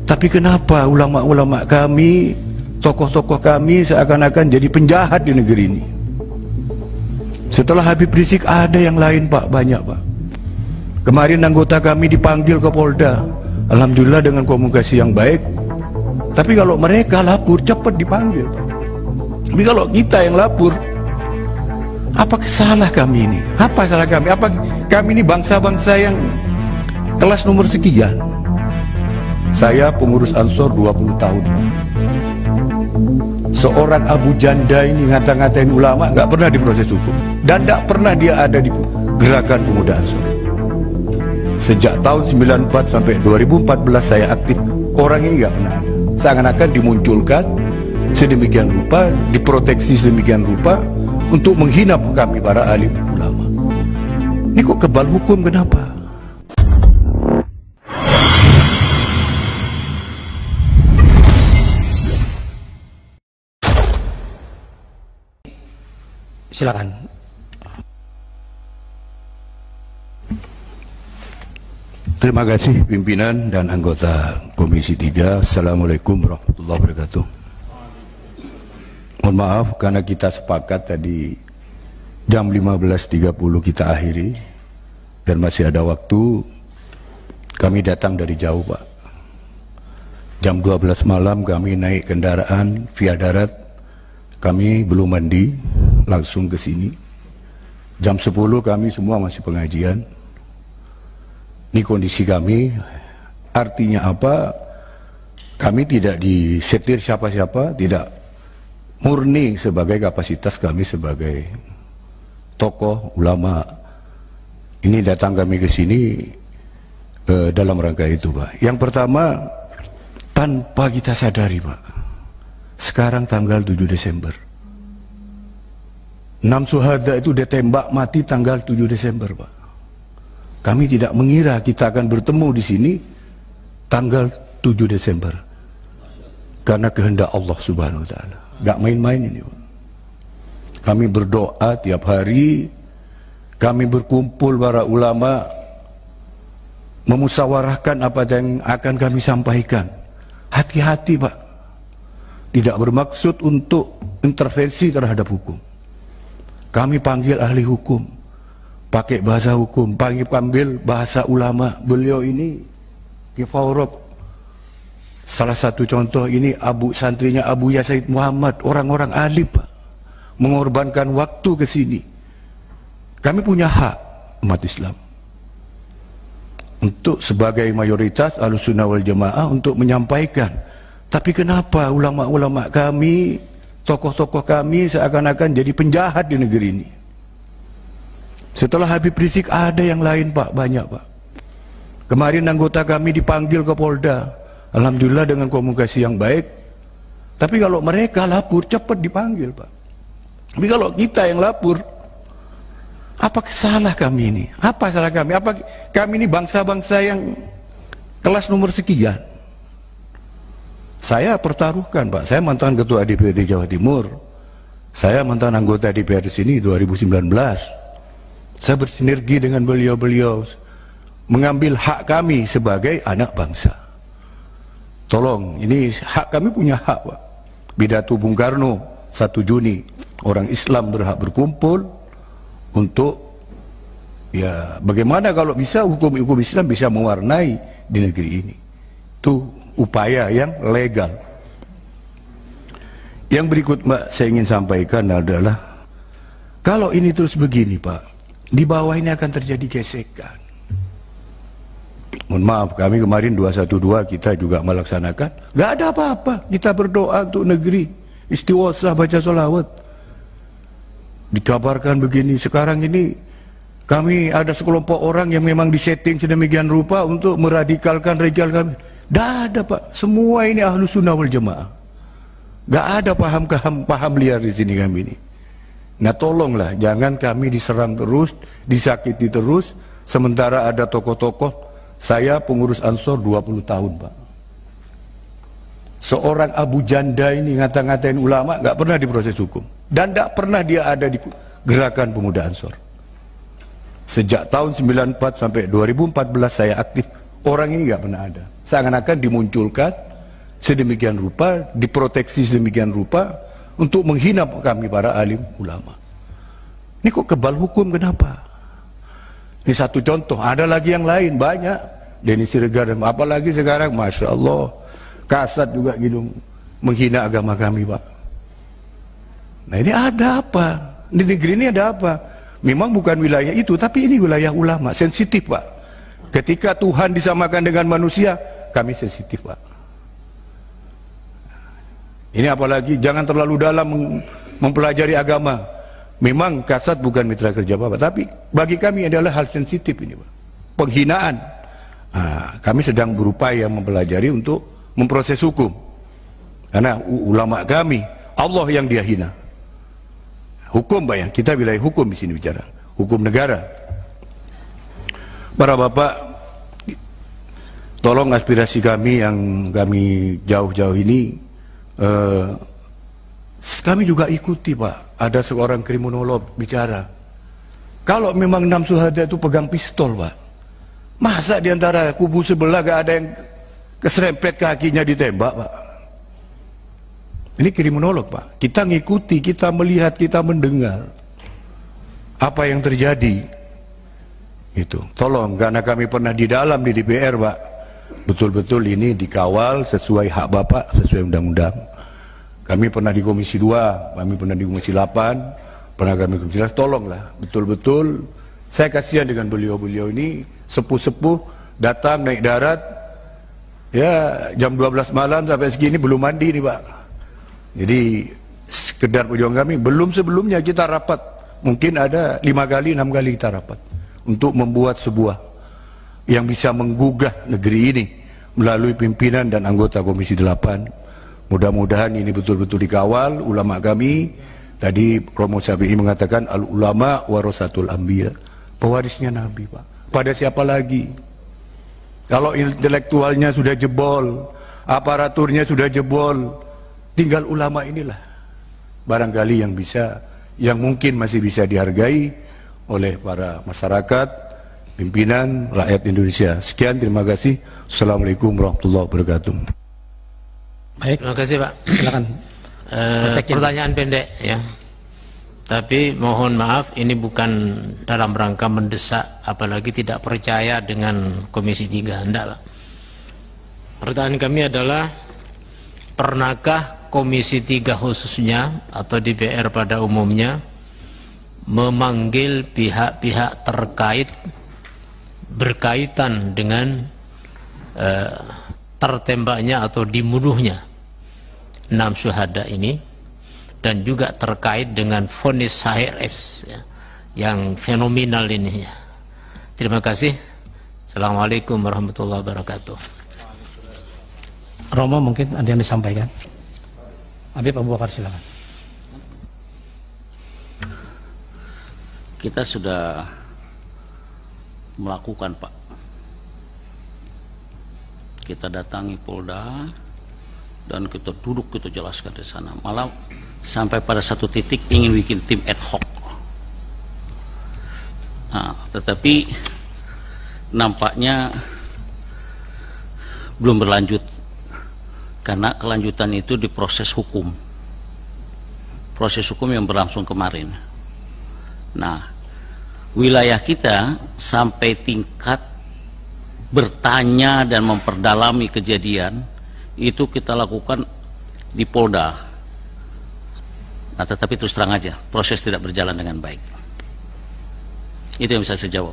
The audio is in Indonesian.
Tapi kenapa ulama-ulama kami, tokoh-tokoh kami seakan-akan jadi penjahat di negeri ini? Setelah Habib Rizik ada yang lain Pak, banyak Pak. Kemarin anggota kami dipanggil ke Polda, alhamdulillah dengan komunikasi yang baik. Tapi kalau mereka lapor cepat dipanggil Pak. Tapi kalau kita yang lapor, apa salah kami ini? Apa salah kami? Apa kami ini bangsa-bangsa yang kelas nomor sekian? Saya pengurus Ansor 20 tahun. Seorang Abu Janda ini ngata-ngatain ulama nggak pernah diproses hukum dan nggak pernah dia ada di gerakan pemuda Ansor. Sejak tahun 94 sampai 2014 saya aktif, orang ini nggak pernah ada. Seakan-akan dimunculkan sedemikian rupa, diproteksi sedemikian rupa untuk menghina kami para alim ulama. Ini kok kebal hukum, kenapa? Silakan. Terima kasih pimpinan dan anggota Komisi 3. Assalamualaikum warahmatullahi wabarakatuh. Mohon maaf karena kita sepakat tadi jam 15.30 kita akhiri dan masih ada waktu. Kami datang dari jauh Pak. Jam 12 malam kami naik kendaraan via darat. Kami belum mandi, langsung ke sini. Jam 10 kami semua masih pengajian. Ini kondisi kami. Artinya apa? Kami tidak disetir siapa-siapa, tidak murni sebagai kapasitas kami sebagai tokoh ulama. Ini datang kami ke sini dalam rangka itu Pak. Yang pertama, tanpa kita sadari Pak, sekarang tanggal 7 Desember. 6 syuhada itu ditembak mati tanggal 7 Desember Pak. Kami tidak mengira kita akan bertemu di sini tanggal 7 Desember. Karena kehendak Allah Subhanahu wa taala. Gak main-main ini Pak. Kami berdoa tiap hari, kami berkumpul para ulama, memusyawarahkan apa yang akan kami sampaikan. Hati-hati Pak. Tidak bermaksud untuk intervensi terhadap hukum. Kami panggil ahli hukum, pakai bahasa hukum, panggil bahasa ulama. Beliau ini Kifaurab, salah satu contoh ini santrinya Abu Ya Said Muhammad, orang-orang alim Pak, mengorbankan waktu ke sini. Kami punya hak umat Islam untuk sebagai mayoritas Ahlussunnah wal Jamaah untuk menyampaikan. Tapi kenapa ulama-ulama kami, tokoh-tokoh kami seakan-akan jadi penjahat di negeri ini? Setelah Habib Rizik ada yang lain Pak, banyak Pak. Kemarin anggota kami dipanggil ke Polda, alhamdulillah dengan komunikasi yang baik. Tapi kalau mereka lapor cepat dipanggil Pak. Tapi kalau kita yang lapor, apa salah kami ini? Apa salah kami? Apa kami ini bangsa-bangsa yang kelas nomor sekian? Saya pertaruhkan Pak, saya mantan ketua DPRD Jawa Timur, saya mantan anggota DPR di sini 2019. Saya bersinergi dengan beliau-beliau mengambil hak kami sebagai anak bangsa. Tolong, ini hak kami, punya hak Pak. Pidato Bung Karno 1 Juni, orang Islam berhak berkumpul untuk ya bagaimana kalau bisa hukum-hukum Islam bisa mewarnai di negeri ini. Itu upaya yang legal. Yang berikut Mbak saya ingin sampaikan adalah, kalau ini terus begini Pak, di bawah ini akan terjadi gesekan. Mohon maaf, kami kemarin 212 kita juga melaksanakan, gak ada apa-apa, kita berdoa untuk negeri, istighosah, baca sholawat. Dikabarkan begini, sekarang ini kami ada sekelompok orang yang memang disetting sedemikian rupa untuk meradikalkan rejal kami. Gak ada Pak, semua ini Ahlussunnah wal Jamaah. Gak ada paham liar di sini kami ini. Nah tolonglah, jangan kami diserang terus, disakiti terus, sementara ada tokoh-tokoh. Saya pengurus Ansor 20 tahun Pak. Seorang Abu Janda ini ngata-ngatain ulama, gak pernah diproses hukum. Dan gak pernah dia ada di gerakan pemuda Ansor. Sejak tahun 94 sampai 2014 saya aktif, Orang ini nggak pernah ada. Seakan-akan dimunculkan sedemikian rupa, diproteksi sedemikian rupa untuk menghina kami para alim ulama. Ini kok kebal hukum, kenapa? Ini satu contoh, ada lagi yang lain, banyak. Denny Siregar, apalagi sekarang, Masya Allah, Kasat juga gitu, menghina agama kami, Pak. Nah ini ada apa? Di negeri ini ada apa? Memang bukan wilayah itu, tapi ini wilayah ulama, sensitif, Pak. Ketika Tuhan disamakan dengan manusia, kami sensitif, Pak. Ini apalagi, jangan terlalu dalam mempelajari agama. Memang Kasat bukan mitra kerja Bapak, tapi bagi kami adalah hal sensitif ini, Pak. Penghinaan. Nah, kami sedang berupaya mempelajari untuk memproses hukum. Karena ulama kami, Allah yang dia hina. Hukum, Pak, ya. Kita wilayah hukum di sini bicara. Hukum negara. Para Bapak, tolong aspirasi kami yang kami jauh-jauh ini, kami juga ikuti, Pak. Ada seorang kriminolog bicara, kalau memang 6 syuhada itu pegang pistol, Pak, masa diantara kubu sebelah gak ada yang keserempet kakinya ditembak, Pak? Ini kriminolog, Pak. Kita ngikuti, kita melihat, kita mendengar apa yang terjadi. Itu, tolong, karena kami pernah di dalam di DPR, Pak, betul-betul ini dikawal sesuai hak Bapak, sesuai undang-undang. Kami pernah di Komisi 2, kami pernah di Komisi 8, pernah kami Komisi 11, tolonglah, betul-betul, saya kasihan dengan beliau-beliau ini, sepuh-sepuh, datang naik darat, ya jam 12 malam sampai segini belum mandi nih, Pak. Jadi, sekedar perjuangan kami, belum sebelumnya kita rapat, mungkin ada 5 kali, 6 kali kita rapat, untuk membuat sebuah yang bisa menggugah negeri ini, melalui pimpinan dan anggota Komisi 8. Mudah-mudahan ini betul-betul dikawal ulama kami. Tadi Romo Syafi'i mengatakan al-ulama warasatul anbiya, pewarisnya Nabi, Pak. Pada siapa lagi? Kalau intelektualnya sudah jebol, aparaturnya sudah jebol, tinggal ulama inilah barangkali yang bisa, yang mungkin masih bisa dihargai oleh para masyarakat, pimpinan, rakyat Indonesia. Sekian, terima kasih. Assalamualaikum warahmatullahi wabarakatuh. Baik, terima kasih, Pak. Silakan. Pertanyaan pendek, ya. Tapi mohon maaf, ini bukan dalam rangka mendesak, apalagi tidak percaya dengan Komisi 3. Enggak, Pak. Pertanyaan kami adalah, pernahkah Komisi 3 khususnya atau DPR pada umumnya memanggil pihak-pihak terkait berkaitan dengan tertembaknya atau dibunuhnya 6 syuhada ini, dan juga terkait dengan vonis HRS, ya, yang fenomenal ini, ya. Terima kasih. Assalamualaikum warahmatullahi wabarakatuh. Romo, mungkin ada yang disampaikan. Habib Abu Bakar, silakan. Kita sudah melakukan, Pak. Kita datangi Polda dan kita duduk, kita jelaskan di sana. Malah sampai pada satu titik ingin bikin tim ad hoc. Nah, tetapi nampaknya belum berlanjut karena kelanjutan itu di proses hukum. Proses hukum yang berlangsung kemarin. Nah, wilayah kita sampai tingkat bertanya dan memperdalami kejadian itu kita lakukan di Polda. Nah, tetapi terus terang aja, proses tidak berjalan dengan baik. Itu yang bisa saya jawab.